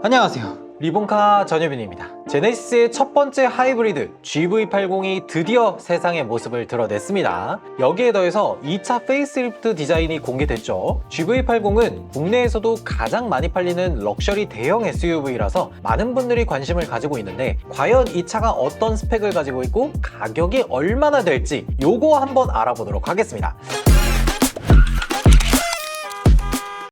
안녕하세요, 리본카 전효빈입니다. 제네시스의 첫 번째 하이브리드 GV80이 드디어 세상의 모습을 드러냈습니다. 여기에 더해서 2차 페이스리프트 디자인이 공개됐죠. GV80은 국내에서도 가장 많이 팔리는 럭셔리 대형 SUV라서 많은 분들이 관심을 가지고 있는데, 과연 이 차가 어떤 스펙을 가지고 있고 가격이 얼마나 될지 요거 한번 알아보도록 하겠습니다.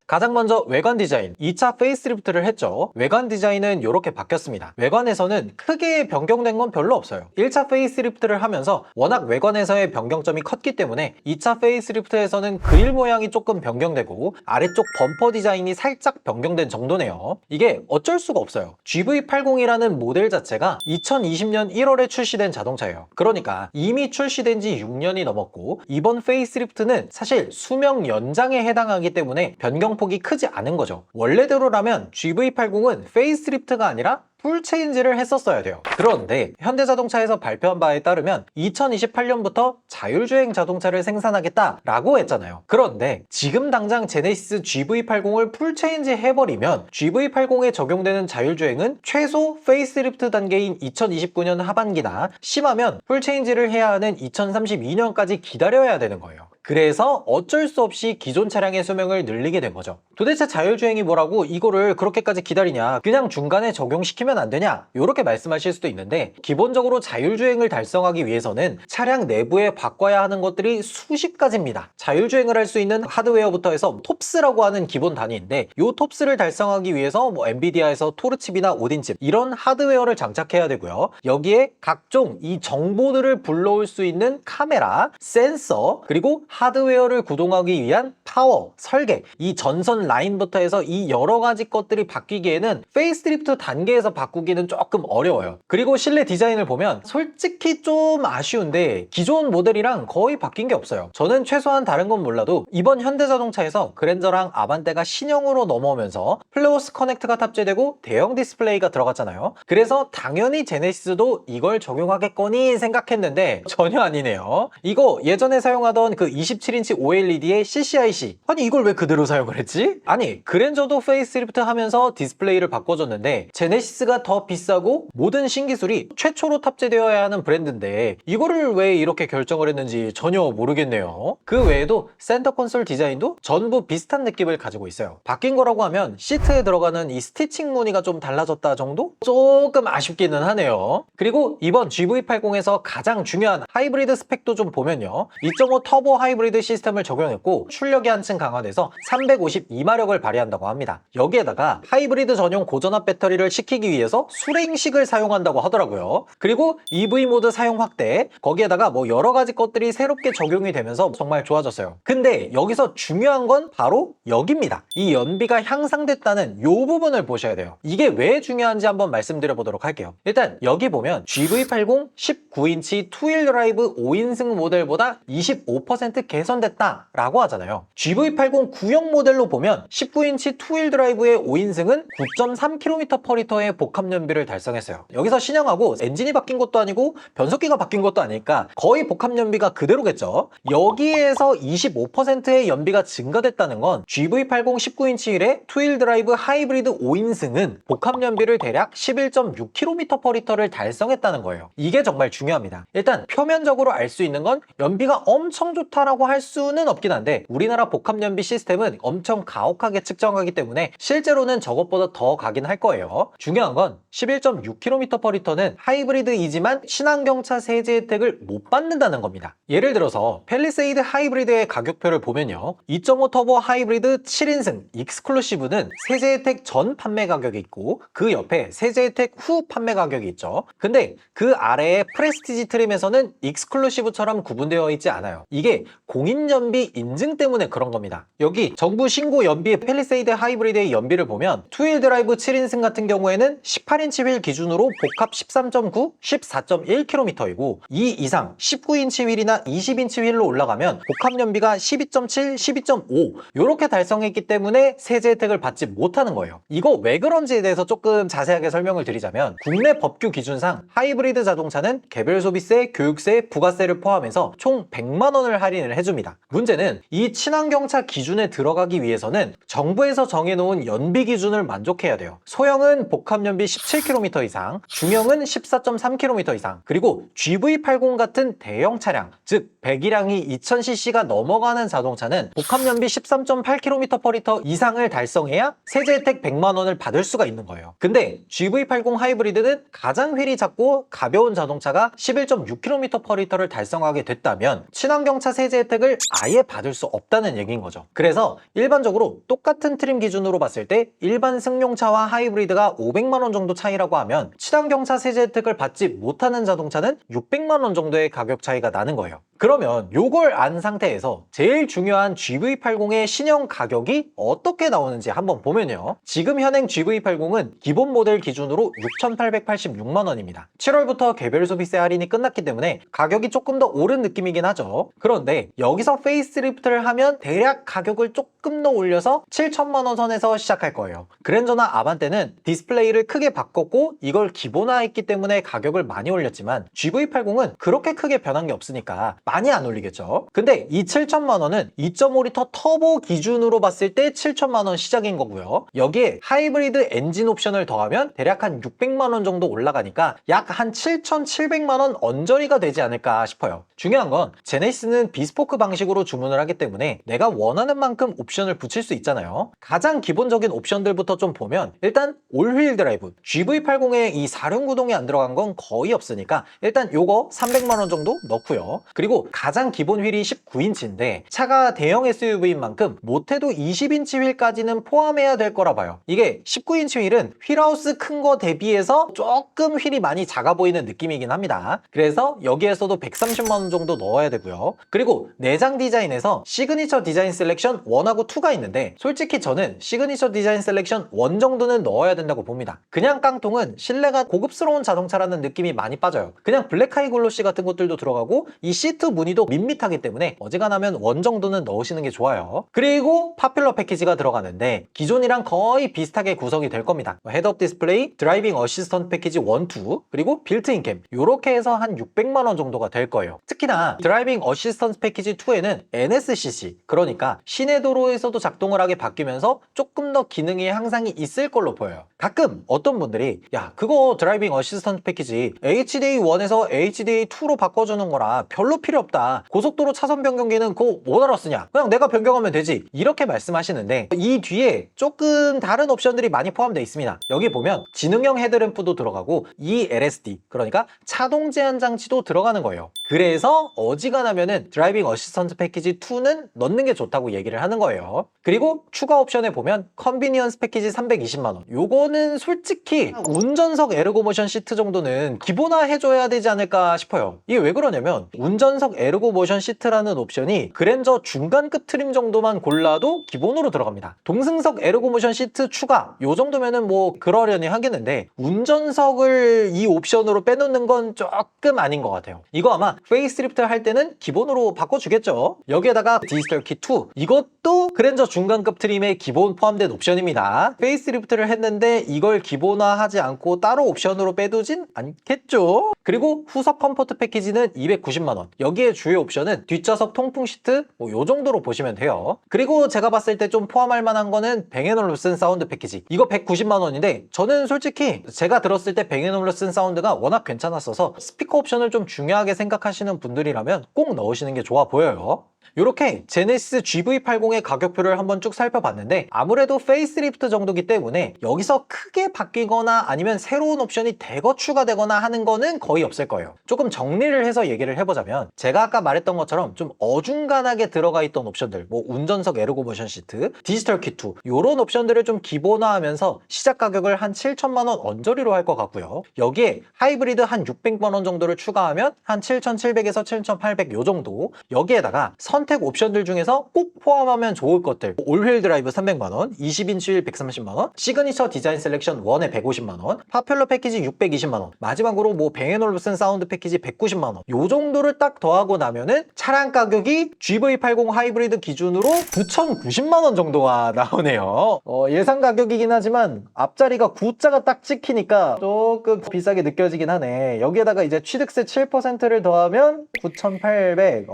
가장 먼저 외관 디자인, 2차 페이스리프트를 했죠. 외관 디자인은 이렇게 바뀌었습니다. 외관에서는 크게 변경된 건 별로 없어요. 1차 페이스리프트를 하면서 워낙 외관에서의 변경점이 컸기 때문에 2차 페이스리프트에서는 그릴 모양이 조금 변경되고 아래쪽 범퍼 디자인이 살짝 변경된 정도네요. 이게 어쩔 수가 없어요. GV80이라는 모델 자체가 2020년 1월에 출시된 자동차예요. 그러니까 이미 출시된 지 6년이 넘었고, 이번 페이스리프트는 사실 수명 연장에 해당하기 때문에 변경폭이 크지 않은 거죠. 원래대로라면 GV80은 페이스리프트가 아니라 풀체인지를 했었어야 돼요. 그런데 현대자동차에서 발표한 바에 따르면 2028년부터 자율주행 자동차를 생산하겠다라고 했잖아요. 그런데 지금 당장 제네시스 GV80을 풀체인지 해버리면 GV80에 적용되는 자율주행은 최소 페이스리프트 단계인 2029년 하반기나 심하면 풀체인지를 해야 하는 2032년까지 기다려야 되는 거예요. 그래서 어쩔 수 없이 기존 차량의 수명을 늘리게 된 거죠. 도대체 자율주행이 뭐라고 이거를 그렇게까지 기다리냐, 그냥 중간에 적용시키면 안 되냐, 이렇게 말씀하실 수도 있는데, 기본적으로 자율주행을 달성하기 위해서는 차량 내부에 바꿔야 하는 것들이 수십 가지입니다. 자율주행을 할 수 있는 하드웨어부터 해서 톱스라고 하는 기본 단위인데, 이 톱스를 달성하기 위해서 엔비디아에서 토르칩이나 오딘칩 이런 하드웨어를 장착해야 되고요. 여기에 각종 이 정보들을 불러올 수 있는 카메라, 센서, 그리고 하드웨어를 구동하기 위한 파워, 설계, 이 전선 라인부터 해서 이 여러 가지 것들이 바뀌기에는 페이스리프트 단계에서 바꾸기는 조금 어려워요. 그리고 실내 디자인을 보면 솔직히 좀 아쉬운데 기존 모델이랑 거의 바뀐 게 없어요. 저는 최소한 다른 건 몰라도 이번 현대자동차에서 그랜저랑 아반떼가 신형으로 넘어오면서 플레오스 커넥트가 탑재되고 대형 디스플레이가 들어갔잖아요. 그래서 당연히 제네시스도 이걸 적용하겠거니 생각했는데 전혀 아니네요. 이거 예전에 사용하던 그 27인치 OLED의 CCIC, 아니 이걸 왜 그대로 사용을 했지? 아니 그랜저도 페이스리프트 하면서 디스플레이를 바꿔줬는데 제네시스가 더 비싸고 모든 신기술이 최초로 탑재되어야 하는 브랜드인데 이거를 왜 이렇게 결정을 했는지 전혀 모르겠네요. 그 외에도 센터 콘솔 디자인도 전부 비슷한 느낌을 가지고 있어요. 바뀐 거라고 하면 시트에 들어가는 이 스티칭 무늬가 좀 달라졌다 정도? 조금 아쉽기는 하네요. 그리고 이번 GV80에서 가장 중요한 하이브리드 스펙도 좀 보면요, 2.5 터보 하이브리드 시스템을 적용했고 출력이 한층 강화돼서 352마력을 발휘한다고 합니다. 여기에다가 하이브리드 전용 고전압 배터리를 식히기 위해서 수랭식을 사용한다고 하더라고요. 그리고 EV 모드 사용 확대, 거기에다가 뭐 여러 가지 것들이 새롭게 적용이 되면서 정말 좋아졌어요. 근데 여기서 중요한 건 바로 여기입니다. 이 연비가 향상됐다는 이 부분을 보셔야 돼요. 이게 왜 중요한지 한번 말씀드려 보도록 할게요. 일단 여기 보면 GV80 19인치 투휠 드라이브 5인승 모델보다 25% 개선됐다 라고 하잖아요. GV80 구형 모델로 보면 19인치 투휠 드라이브의 5인승은 9.3km/L의 복합 연비를 달성했어요. 여기서 신형하고 엔진이 바뀐 것도 아니고 변속기가 바뀐 것도 아니니까 거의 복합 연비가 그대로겠죠. 여기에서 25%의 연비가 증가됐다는 건 GV80 19인치 휠의 투휠 드라이브 하이브리드 5인승은 복합 연비를 대략 11.6km/L를 달성했다는 거예요. 이게 정말 중요합니다. 일단 표면적으로 알 수 있는 건 연비가 엄청 좋다라고 할 수는 없긴 한데, 우리나라 복합 연비 시스템은 엄청 가혹하게 측정하기 때문에 실제로는 저것보다 더 가긴 할 거예요. 중요한 건 11.6km/L는 하이브리드이지만 친환경차 세제 혜택을 못 받는다는 겁니다. 예를 들어서 팰리세이드 하이브리드의 가격표를 보면요, 2.5 터보 하이브리드 7인승 익스클루시브는 세제 혜택 전 판매 가격이 있고 그 옆에 세제 혜택 후 판매 가격이 있죠. 근데 그 아래의 프레스티지 트림에서는 익스클루시브처럼 구분되어 있지 않아요. 이게 공인연비 인증 때문에 그런 겁니다. 여기 정부 신고 연비 팰리세이드 하이브리드의 연비를 보면 투휠 드라이브 7인승 같은 경우에는 18인치 휠 기준으로 복합 13.9, 14.1km이고 이 이상 19인치 휠이나 20인치 휠로 올라가면 복합 연비가 12.7, 12.5 이렇게 달성했기 때문에 세제 혜택을 받지 못하는 거예요. 이거 왜 그런지에 대해서 조금 자세하게 설명을 드리자면, 국내 법규 기준상 하이브리드 자동차는 개별 소비세, 교육세, 부가세를 포함해서 총 100만 원을 할인을 지원을 해줍니다. 문제는 이 친환경차 기준에 들어가기 위해서는 정부에서 정해놓은 연비 기준을 만족해야 돼요. 소형은 복합연비 17km 이상, 중형은 14.3km 이상, 그리고 GV80 같은 대형 차량, 즉 배기량이 2000cc가 넘어가는 자동차는 복합연비 13.8km/L 이상을 달성해야 세제 혜택 100만 원을 받을 수가 있는 거예요. 근데 GV80 하이브리드는 가장 휠이 작고 가벼운 자동차가 11.6km/L를 달성하게 됐다면 친환경차 세제 혜택을 아예 받을 수 없다는 얘기인 거죠. 그래서 일반적으로 똑같은 트림 기준으로 봤을 때 일반 승용차와 하이브리드가 500만 원 정도 차이라고 하면 친환경차 세제 혜택을 받지 못하는 자동차는 600만 원 정도의 가격 차이가 나는 거예요. 그러면 요걸 안 상태에서 제일 중요한 GV80의 신형 가격이 어떻게 나오는지 한번 보면요. 지금 현행 GV80은 기본 모델 기준으로 6,886만 원입니다. 7월부터 개별 소비세 할인이 끝났기 때문에 가격이 조금 더 오른 느낌이긴 하죠. 그런데 여기서 페이스리프트를 하면 대략 가격을 조금 더 올려서 7천만 원 선에서 시작할 거예요. 그랜저나 아반떼는 디스플레이를 크게 바꿨고 이걸 기본화했기 때문에 가격을 많이 올렸지만 GV80은 그렇게 크게 변한 게 없으니까 많이 안 올리겠죠. 근데 이 7천만 원은 2.5L 터보 기준으로 봤을 때 7천만 원 시작인 거고요. 여기에 하이브리드 엔진 옵션을 더하면 대략 한 600만 원 정도 올라가니까 약 한 7,700만 원 언저리가 되지 않을까 싶어요. 중요한 건 제네시스는 비스포크 방식으로 주문을 하기 때문에 내가 원하는 만큼 옵션을 붙일 수 있잖아요. 가장 기본적인 옵션들부터 좀 보면 일단 올휠 드라이브, GV80에 이 4륜구동이 안 들어간 건 거의 없으니까 일단 요거 300만 원 정도 넣고요. 그리고 가장 기본 휠이 19인치인데 차가 대형 SUV인 만큼 못해도 20인치 휠까지는 포함해야 될 거라 봐요. 이게 19인치 휠은 휠하우스 큰 거 대비해서 조금 휠이 많이 작아 보이는 느낌이긴 합니다. 그래서 여기에서도 130만 원 정도 넣어야 되고요. 그리고 내장 디자인에서 시그니처 디자인 셀렉션 1하고 2가 있는데 솔직히 저는 시그니처 디자인 셀렉션 1 정도는 넣어야 된다고 봅니다. 그냥 깡통은 실내가 고급스러운 자동차라는 느낌이 많이 빠져요. 그냥 블랙하이 글로시 같은 것들도 들어가고 이 시트 무늬도 밋밋하기 때문에 어지간하면 1 정도는 넣으시는 게 좋아요. 그리고 파퓰러 패키지가 들어가는데 기존이랑 거의 비슷하게 구성이 될 겁니다. 헤드업 디스플레이, 드라이빙 어시스턴트 패키지 1, 2, 그리고 빌트인 캠 이렇게 해서 한 600만 원 정도가 될 거예요. 특히나 드라이빙 어시스턴트 패키지 2에는 NSCC, 그러니까 시내 도로에서도 작동을 하게 바뀌면서 조금 더 기능의 향상이 있을 걸로 보여요. 가끔 어떤 분들이 야 그거 드라이빙 어시스턴트 패키지 HDA1에서 HDA2로 바꿔주는 거라 별로 필요 없다. 고속도로 차선 변경기는 그거 뭐하러 쓰냐? 그냥 내가 변경하면 되지. 이렇게 말씀하시는데 이 뒤에 조금 다른 옵션들이 많이 포함되어 있습니다. 여기 보면 지능형 헤드램프도 들어가고 ELSD, 그러니까 차동 제한 장치도 들어가는 거예요. 그래서 어지간하면은 드라이빙 어시스턴트 패키지 2는 넣는 게 좋다고 얘기를 하는 거예요. 그리고 추가 옵션에 보면 컨비니언스 패키지 320만 원. 요거는 솔직히 운전석 에르고모션 시트 정도는 기본화 해줘야 되지 않을까 싶어요. 이게 왜 그러냐면 운전석 에르고모션 시트라는 옵션이 그랜저 중간급 트림 정도만 골라도 기본으로 들어갑니다. 동승석 에르고모션 시트 추가 요 정도면은 뭐 그러려니 하겠는데 운전석을 이 옵션으로 빼놓는 건 조금 아닌 것 같아요. 이거 아마 페이스리프트 할 때는 기본으로 바꿔주겠죠. 여기에다가 디지털 키 2 이것도 그랜저 중간급 트림에 기본 포함된 옵션입니다. 페이스리프트를 했는데 이걸 기본화하지 않고 따로 옵션으로 빼두진 않겠죠. 그리고 후석 컴포트 패키지는 290만 원. 여기에 주요 옵션은 뒷좌석 통풍 시트 뭐 요 정도로 보시면 돼요. 그리고 제가 봤을 때 좀 포함할 만한 거는 뱅앤올루슨 사운드 패키지, 이거 190만 원인데 저는 솔직히 제가 들었을 때 뱅앤올루슨 사운드가 워낙 괜찮았어서 스피커 옵션을 좀 중요하게 생각하시는 분들이라면 꼭 넣으시는 게 좋아 보여요. 이렇게 제네시스 GV80의 가격표를 한번 쭉 살펴봤는데 아무래도 페이스리프트 정도기 때문에 여기서 크게 바뀌거나 아니면 새로운 옵션이 대거 추가되거나 하는 거는 거의 없을 거예요. 조금 정리를 해서 얘기를 해보자면 제가 아까 말했던 것처럼 좀 어중간하게 들어가 있던 옵션들, 뭐 운전석 에르고모션 시트, 디지털 키2 이런 옵션들을 좀 기본화하면서 시작 가격을 한 7천만 원 언저리로 할 것 같고요. 여기에 하이브리드 한 600만 원 정도를 추가하면 한 7,700에서 7,800 요 정도, 여기에다가 선택 옵션들 중에서 꼭 포함하면 좋을 것들 올휠 드라이브 300만 원, 20인치 휠 130만 원, 시그니처 디자인 셀렉션 1에 150만 원, 파퓰러 패키지 620만 원, 마지막으로 뭐 뱅앤올루슨 사운드 패키지 190만 원 요 정도를 딱 더하고 나면은 차량 가격이 GV80 하이브리드 기준으로 9,090만 원 정도가 나오네요. 예상 가격이긴 하지만 앞자리가 9자가 딱 찍히니까 조금 비싸게 느껴지긴 하네. 여기에다가 이제 취득세 7%를 더하면 9,800.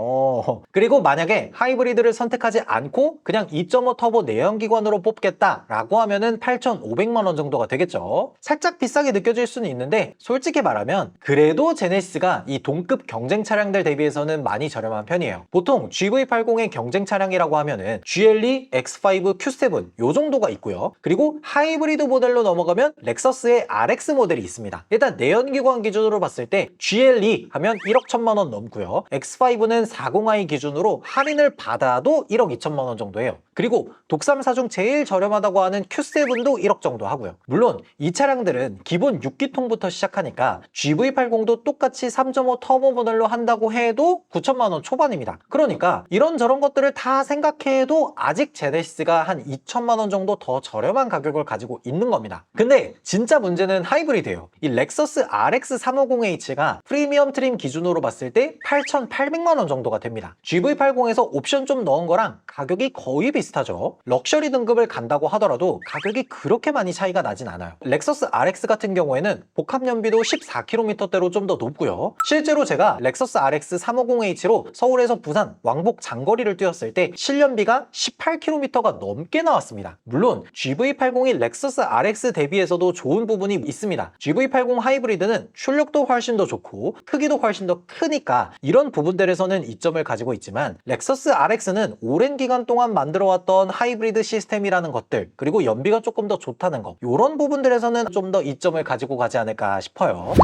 그리고 만약에 하이브리드를 선택하지 않고 그냥 2.5 터보 내연기관으로 뽑겠다라고 하면은 8,500만 원 정도가 되겠죠. 살짝 비싸게 느껴질 수는 있는데 솔직히 말하면 그래도 제네시스가 이 동급 경쟁 차량들 대비해서는 많이 저렴한 편이에요. 보통 GV80의 경쟁 차량이라고 하면은 GLE, X5, Q7 요 정도가 있고요. 그리고 하이브리드 모델로 넘어가면 렉서스의 RX 모델이 있습니다. 일단 내연기관 기준으로 봤을 때 GLE 하면 1억 1천만 원 넘고요. X5는 40i 기준으로 할인을 받아도 1억 2천만 원 정도예요. 그리고 독삼사 중 제일 저렴하다고 하는 Q7도 1억 정도 하고요. 물론 이 차량들은 기본 6기통부터 시작하니까 GV80도 똑같이 3.5 터보 모델로 한다고 해도 9천만 원 초반입니다. 그러니까 이런저런 것들을 다 생각해도 아직 제네시스가 한 2천만 원 정도 더 저렴한 가격을 가지고 있는 겁니다. 근데 진짜 문제는 하이브리드예요. 이 렉서스 RX 350h가 프리미엄 트림 기준으로 봤을 때 8,800만 원 정도가 됩니다. GV80에서 옵션 좀 넣은 거랑 가격이 거의 비슷하죠. 럭셔리 등급을 간다고 하더라도 가격이 그렇게 많이 차이가 나진 않아요. 렉서스 RX 같은 경우에는 복합 연비도 14km대로 좀 더 높고요. 실제로 제가 렉서스 RX 350h로 서울에서 부산 왕복 장거리를 뛰었을 때 실연비가 18km가 넘게 나왔습니다. 물론 GV80이 렉서스 RX 대비해서도 좋은 부분이 있습니다. GV80 하이브리드는 출력도 훨씬 더 좋고 크기도 훨씬 더 크니까 이런 부분들에서는 이점을 가지고 있지만 렉서스 RX는 오랜 기간 동안 만들어왔던 하이브리드 시스템이라는 것들 그리고 연비가 조금 더 좋다는 거 이런 부분들에서는 좀 더 이점을 가지고 가지 않을까 싶어요.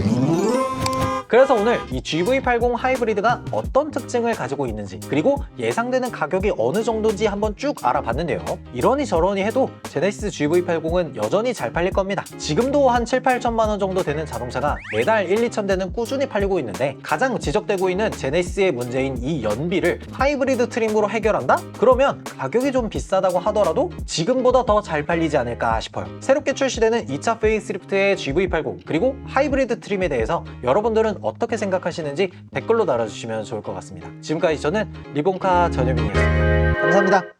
그래서 오늘 이 GV80 하이브리드가 어떤 특징을 가지고 있는지 그리고 예상되는 가격이 어느 정도인지 한번 쭉 알아봤는데요. 이러니 저러니 해도 제네시스 GV80은 여전히 잘 팔릴 겁니다. 지금도 한 7, 8천만 원 정도 되는 자동차가 매달 1, 2천 대는 꾸준히 팔리고 있는데 가장 지적되고 있는 제네시스의 문제인 이 연비를 하이브리드 트림으로 해결한다? 그러면 가격이 좀 비싸다고 하더라도 지금보다 더 잘 팔리지 않을까 싶어요. 새롭게 출시되는 2차 페이스리프트의 GV80 그리고 하이브리드 트림에 대해서 여러분들은 어떻게 생각하시는지 댓글로 달아주시면 좋을 것 같습니다. 지금까지 저는 리본카 전효빈이었습니다. 감사합니다.